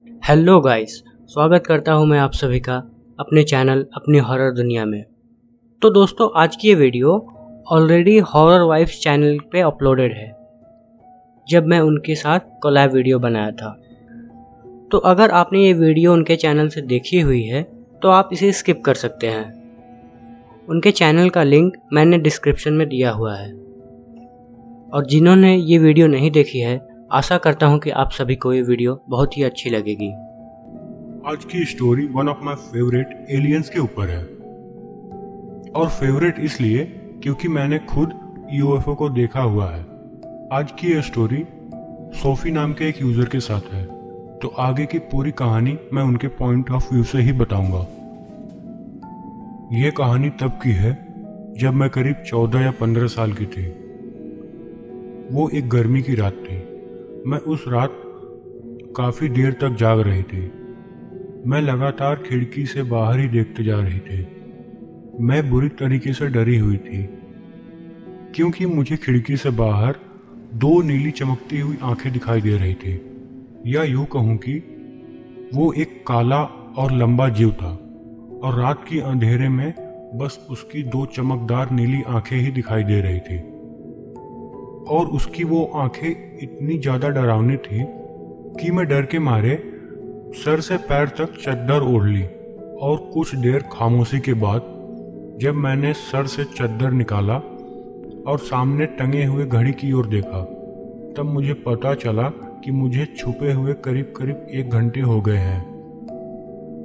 Hello guys, स्वागत करता हूं मैं आप सभी का अपने चैनल अपनी हॉरर दुनिया में। तो दोस्तों, आज की ये video already horror vibes channel पे अपलोडेड है जब मैं उनके साथ कोलैब वीडियो बनाया था। तो अगर आपने ये वीडियो उनके चैनल से देखी हुई है तो आप इसे स्किप कर सकते हैं। उनके चैनल का लिंक मैंने डिस्क्रिप्शन में दिया हुआ है। और जिन्होंने ये वीडियो नहीं देखी है, आशा करता हूँ कि आप सभी को ये वीडियो बहुत ही अच्छी लगेगी। आज की story one of my favourite aliens के ऊपर है, और फेवरेट इसलिए क्योंकि मैंने खुद यूएफओ को देखा हुआ है। आज की ये स्टोरी सोफी नाम के एक यूजर के साथ है, तो आगे की पूरी कहानी मैं उनके पॉइंट ऑफ व्यू से ही बताऊंगा। ये कहानी तब की है जब मैं करीब 14 या 15 साल की थी। वो एक गर्मी की रात थी। मैं उस रात काफी देर तक जाग रही थी। मैं लगातार खिड़की से बाहर ही देखते जा रही थी। मैं बुरी तरीके से डरी हुई थी क्योंकि मुझे खिड़की से बाहर दो नीली चमकती हुई आंखें दिखाई दे रही थी, या यूं कहूं कि वो एक काला और लंबा जीव था, और रात की अंधेरे में बस उसकी दो चमकदार नीली आंखें ही दिखाई दे रही थी। और उसकी वो आंखें इतनी ज्यादा डरावनी थी कि मैं डर के मारे सर से पैर तक चद्दर ओढ़ ली। और कुछ देर खामोशी के बाद जब मैंने सर से चद्दर निकाला और सामने टंगे हुए घड़ी की ओर देखा, तब मुझे पता चला कि मुझे छुपे हुए करीब करीब 1 घंटे हो गए हैं।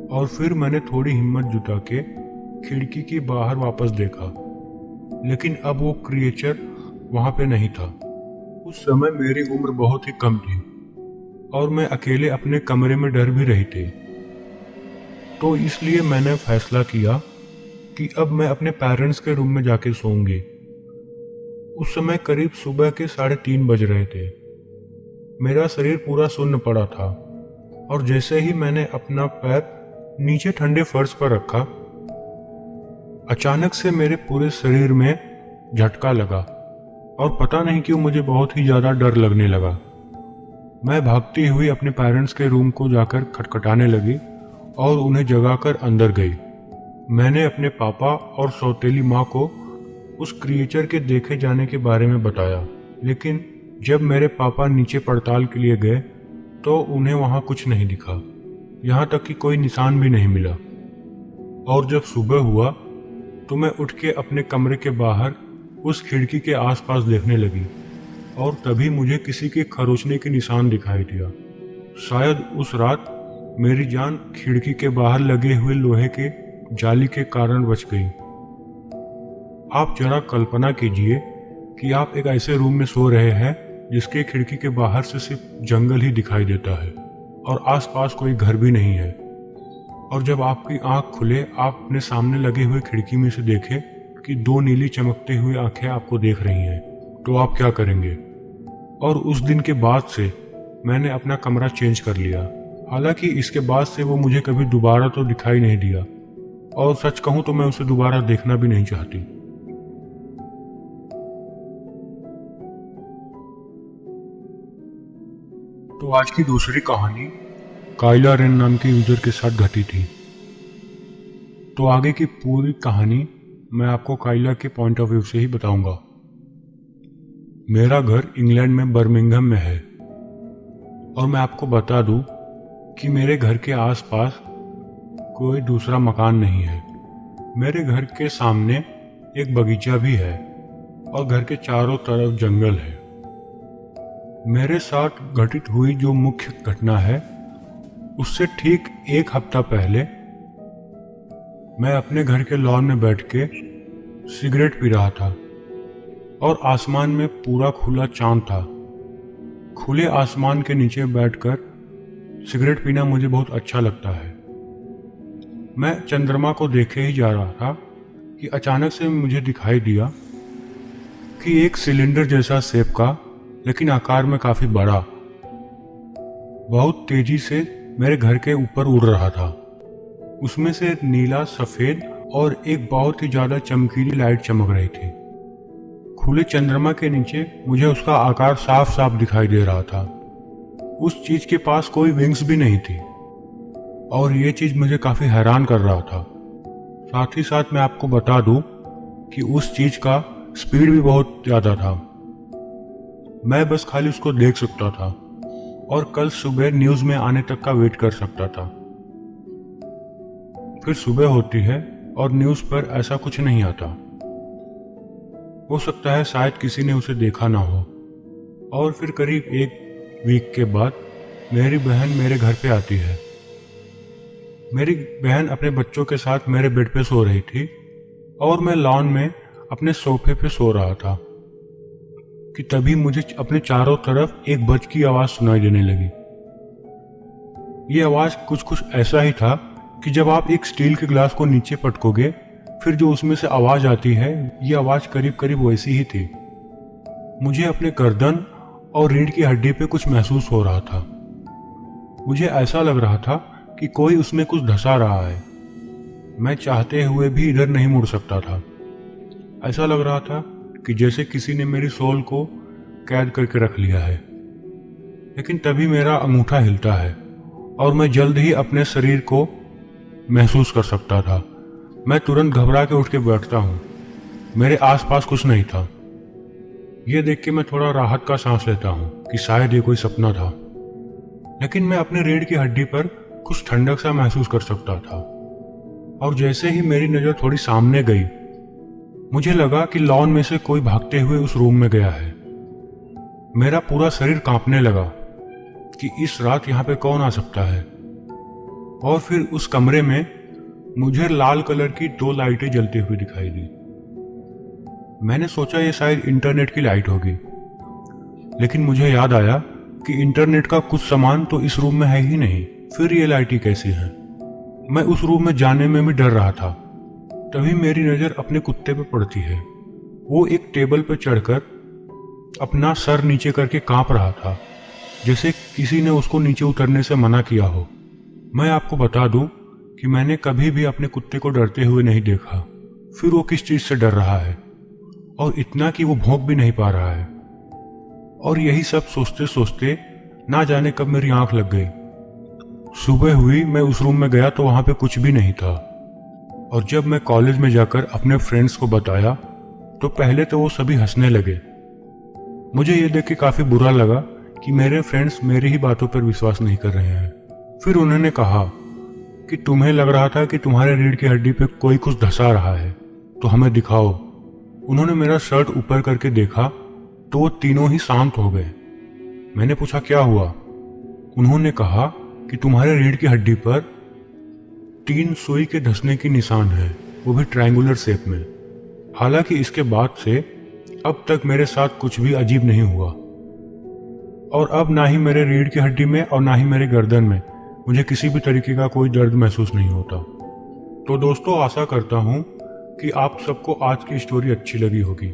और फिर मैंने थोड़ी हिम्मत जुटा के खिड़की के बाहर वापस देखा, लेकिन अब वो क्रिएचर वहां पे नहीं था। उस समय मेरी उम्र बहुत ही कम थी और मैं अकेले अपने कमरे में डर भी रही थी। तो इसलिए मैंने फैसला किया कि अब मैं अपने पेरेंट्स के रूम में जाके सोऊंगी। उस समय करीब सुबह के 3:30 बज रहे थे। मेरा शरीर पूरा सुन्न पड़ा था, और जैसे ही मैंने अपना पैर नीचे ठंडे फर्श पर रखा, अचानक से मेरे पूरे शरीर में झटका लगा, और पता नहीं क्यों मुझे बहुत ही ज्यादा डर लगने लगा। मैं भागती हुई अपने पेरेंट्स के रूम को जाकर खटखटाने लगी और उन्हें जगाकर अंदर गई। मैंने अपने पापा और सौतेली माँ को उस क्रिएचर के देखे जाने के बारे में बताया, लेकिन जब मेरे पापा नीचे पड़ताल के लिए गए तो उन्हें वहां कुछ नहीं दिखा, यहाँ तक कि कोई निशान भी नहीं मिला। और जब सुबह हुआ तो मैं उठ के अपने कमरे के बाहर उस खिड़की के आसपास देखने लगी, और तभी मुझे किसी के खरोचने के निशान दिखाई दिया। शायद उस रात मेरी जान खिड़की के बाहर लगे हुए लोहे के जाली के कारण बच गई। आप जरा कल्पना कीजिए कि आप एक ऐसे रूम में सो रहे हैं जिसके खिड़की के बाहर से सिर्फ जंगल ही दिखाई देता है और आसपास कोई घर भी नहीं है। और जब आपकी आंख खुले, आप अपने सामने लगे हुए खिड़की में से देखें कि दो नीली चमकते हुए आंखें आपको देख रही हैं, तो आप क्या करेंगे? और उस दिन के बाद से मैंने अपना कमरा चेंज कर लिया। हालांकि इसके बाद से वो मुझे कभी दोबारा तो दिखाई नहीं दिया, और सच कहूं तो मैं उसे दोबारा देखना भी नहीं चाहती। तो आज की दूसरी कहानी काइला रेन नाम के यूजर के साथ घटी थी। तो आगे की पूरी कहानी मैं आपको काइला के पॉइंट ऑफ व्यू से ही बताऊंगा। मेरा घर इंग्लैंड में बर्मिंघम में है, और मैं आपको बता दूं कि मेरे घर के आसपास कोई दूसरा मकान नहीं है। मेरे घर के सामने एक बगीचा भी है, और घर के चारों तरफ जंगल है। मेरे साथ घटित हुई जो मुख्य घटना है, उससे ठीक 1 हफ्ता पहले मैं अपने घर के लॉन में बैठ के सिगरेट पी रहा था, और आसमान में पूरा खुला चांद था। खुले आसमान के नीचे बैठकर सिगरेट पीना मुझे बहुत अच्छा लगता है। मैं चंद्रमा को देखे ही जा रहा था कि अचानक से मुझे दिखाई दिया कि एक सिलेंडर जैसा शेप का, लेकिन आकार में काफी बड़ा, बहुत तेजी से मेरे घर के ऊपर उड़ रहा था। उसमें से नीला, सफेद और एक बहुत ही ज्यादा चमकीली लाइट चमक रही थी। खुले चंद्रमा के नीचे मुझे उसका आकार साफ साफ दिखाई दे रहा था। उस चीज के पास कोई विंग्स भी नहीं थी, और ये चीज मुझे काफी हैरान कर रहा था। साथ ही साथ मैं आपको बता दूं कि उस चीज का स्पीड भी बहुत ज्यादा था। मैं बस खाली उसको देख सकता था और कल सुबह न्यूज में आने तक का वेट कर सकता था। फिर सुबह होती है और न्यूज पर ऐसा कुछ नहीं आता। हो सकता है शायद किसी ने उसे देखा ना हो। और फिर करीब 1 वीक के बाद मेरी बहन मेरे घर पे आती है। मेरी बहन अपने बच्चों के साथ मेरे बेड पे सो रही थी और मैं लॉन में अपने सोफे पे सो रहा था कि तभी मुझे अपने चारों तरफ एक बज की आवाज सुनाई देने लगी। ये आवाज कुछ ऐसा ही था कि जब आप एक स्टील के ग्लास को नीचे पटकोगे फिर जो उसमें से आवाज आती है, ये आवाज करीब करीब वैसी ही थी। मुझे अपने गर्दन और रीढ़ की हड्डी पे कुछ महसूस हो रहा था। मुझे ऐसा लग रहा था कि कोई उसमें कुछ धंसा रहा है। मैं चाहते हुए भी इधर नहीं मुड़ सकता था। ऐसा लग रहा था कि जैसे किसी ने मेरी सोल को कैद करके रख लिया है। लेकिन तभी मेरा अंगूठा हिलता है और मैं जल्द ही अपने शरीर को महसूस कर सकता था। मैं तुरंत घबरा के उठ के बैठता हूँ। मेरे आसपास कुछ नहीं था। यह देख के मैं थोड़ा राहत का सांस लेता हूँ कि शायद ये कोई सपना था। लेकिन मैं अपने रीढ़ की हड्डी पर कुछ ठंडक सा महसूस कर सकता था। और जैसे ही मेरी नजर थोड़ी सामने गई, मुझे लगा कि लॉन में से कोई भागते हुए उस रूम में गया है। मेरा पूरा शरीर कांपने लगा कि इस रात यहाँ पे कौन आ सकता है। और फिर उस कमरे में मुझे लाल कलर की 2 लाइटें जलती हुई दिखाई दी। मैंने सोचा ये शायद इंटरनेट की लाइट होगी, लेकिन मुझे याद आया कि इंटरनेट का कुछ सामान तो इस रूम में है ही नहीं, फिर ये लाइटें कैसी हैं। मैं उस रूम में जाने में भी डर रहा था। तभी मेरी नजर अपने कुत्ते पे पड़ती है। वो एक टेबल पे चढ़कर अपना सर नीचे करके कांप रहा था, जैसे किसी ने उसको नीचे उतरने से मना किया हो। मैं आपको बता दूं कि मैंने कभी भी अपने कुत्ते को डरते हुए नहीं देखा। फिर वो किस चीज से डर रहा है, और इतना कि वो भौंक भी नहीं पा रहा है। और यही सब सोचते सोचते ना जाने कब मेरी आंख लग गई। सुबह हुई, मैं उस रूम में गया तो वहां पे कुछ भी नहीं था। और जब मैं कॉलेज में जाकर अपने फ्रेंड्स को बताया तो पहले तो वो सभी हंसने लगे। मुझे ये देख के काफी बुरा लगा कि मेरे फ्रेंड्स मेरी ही बातों पर विश्वास नहीं कर रहे हैं। फिर उन्होंने कहा कि तुम्हें लग रहा था कि तुम्हारे रीढ़ की हड्डी पे कोई कुछ धंसा रहा है, तो हमें दिखाओ। उन्होंने मेरा शर्ट ऊपर करके देखा तो वो तीनों ही शांत हो गए। मैंने पूछा क्या हुआ। उन्होंने कहा कि तुम्हारे रीढ़ की हड्डी पर 3 सुई के धंसने की निशान है, वो भी ट्रायंगुलर शेप में। हालांकि इसके बाद से अब तक मेरे साथ कुछ भी अजीब नहीं हुआ, और अब ना ही मेरे रीढ़ की हड्डी में और ना ही मेरे गर्दन में मुझे किसी भी तरीके का कोई दर्द महसूस नहीं होता। तो दोस्तों, आशा करता हूँ कि आप सबको आज की स्टोरी अच्छी लगी होगी।